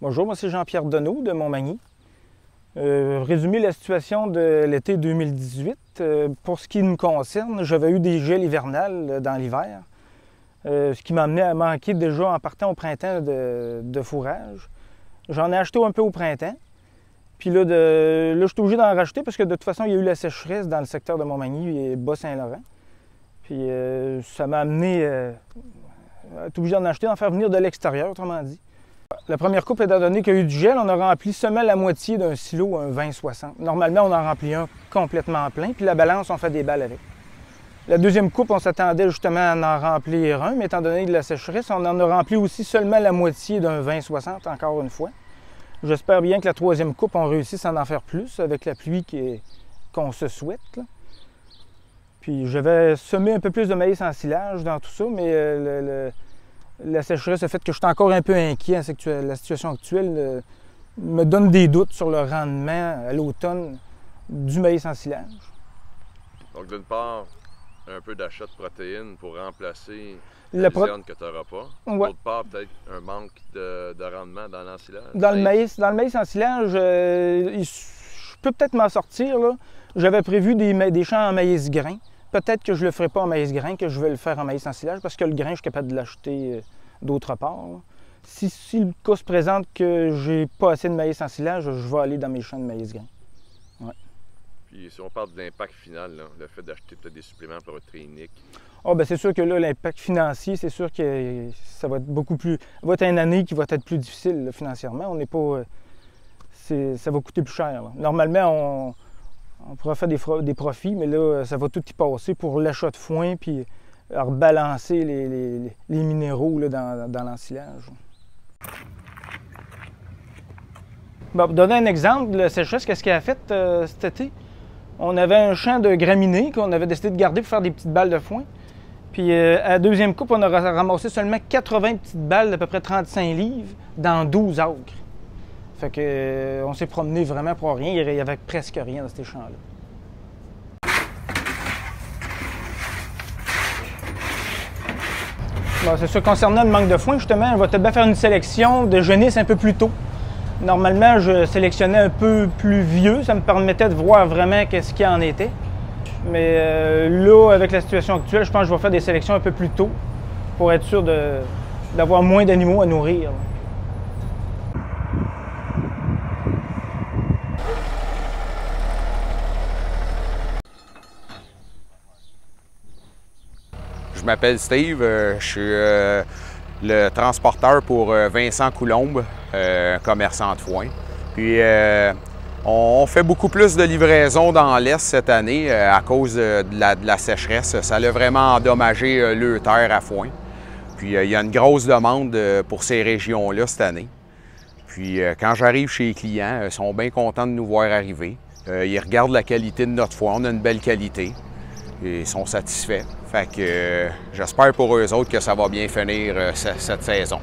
Bonjour, moi c'est Jean-Pierre Deneau de Montmagny. Résumer la situation de l'été 2018. Pour ce qui me concerne, j'avais eu des gels hivernales dans l'hiver, ce qui m'a amené à manquer déjà en partant au printemps de fourrage. J'en ai acheté un peu au printemps. Puis là, je suis obligé d'en racheter parce que de toute façon, il y a eu la sécheresse dans le secteur de Montmagny et Bas-Saint-Laurent. Puis ça m'a amené à être obligé d'en acheter, d'en faire venir de l'extérieur, autrement dit. La première coupe, étant donné qu'il y a eu du gel, on a rempli seulement la moitié d'un silo, un 20-60. Normalement, on en remplit un complètement plein, puis la balance, on fait des balles avec. La deuxième coupe, on s'attendait justement à en remplir un, mais étant donné de la sécheresse, on en a rempli aussi seulement la moitié d'un 20-60, encore une fois. J'espère bien que la troisième coupe, on réussisse à en faire plus avec la pluie qu'on se souhaite, là. Puis je vais semer un peu plus de maïs en silage dans tout ça, mais la sécheresse a fait que je suis encore un peu inquiet. La situation actuelle me donne des doutes sur le rendement à l'automne du maïs en silage. Donc d'une part, un peu d'achat de protéines pour remplacer la luzerne que tu n'auras pas. Ouais. D'autre part, peut-être un manque de rendement dans l'ensilage. Dans le maïs en silage, je peux peut-être m'en sortir, là. J'avais prévu des champs en maïs grain. Peut-être que je ne le ferai pas en maïs grain, que je vais le faire en maïs en silage, parce que le grain, je suis capable de l'acheter d'autre part, là. Si le cas se présente que j'ai pas assez de maïs en silage, je vais aller dans mes champs de maïs grain. Ouais. Puis si on parle de l'impact final, là, le fait d'acheter peut-être des suppléments protéiniques. Ah, bien, c'est sûr que là, l'impact financier, c'est sûr que ça va être beaucoup plus. Ça va être une année qui va être plus difficile là, financièrement. On n'est pas. Ça va coûter plus cher, là. Normalement, on pourra faire des profits, mais là, ça va tout y passer pour l'achat de foin puis rebalancer les minéraux là, dans l'ensilage. Bon, pour donner un exemple, la sécheresse, qu'est-ce qu'elle a fait cet été? On avait un champ de graminées qu'on avait décidé de garder pour faire des petites balles de foin. Puis à la deuxième coupe, on a ramassé seulement 80 petites balles d'à peu près 35 livres dans 12 acres. Fait que on s'est promené vraiment pour rien. Il n'y avait presque rien dans ces champs-là. Bon, c'est sûr, concernant le manque de foin, justement, on va peut-être bien faire une sélection de génisses un peu plus tôt. Normalement, je sélectionnais un peu plus vieux. Ça me permettait de voir vraiment qu'est-ce qu'il en était. Mais là, avec la situation actuelle, je pense que je vais faire des sélections un peu plus tôt pour être sûr d'avoir moins d'animaux à nourrir. Je m'appelle Steve, je suis le transporteur pour Vincent Coulombe, commerçant de foin. Puis on fait beaucoup plus de livraisons dans l'Est cette année à cause de la sécheresse. Ça a vraiment endommagé le terre à foin. Puis il y a une grosse demande pour ces régions-là cette année. Puis quand j'arrive chez les clients, ils sont bien contents de nous voir arriver. Ils regardent la qualité de notre foin, on a une belle qualité. Et ils sont satisfaits. Fait que j'espère pour eux autres que ça va bien finir cette saison.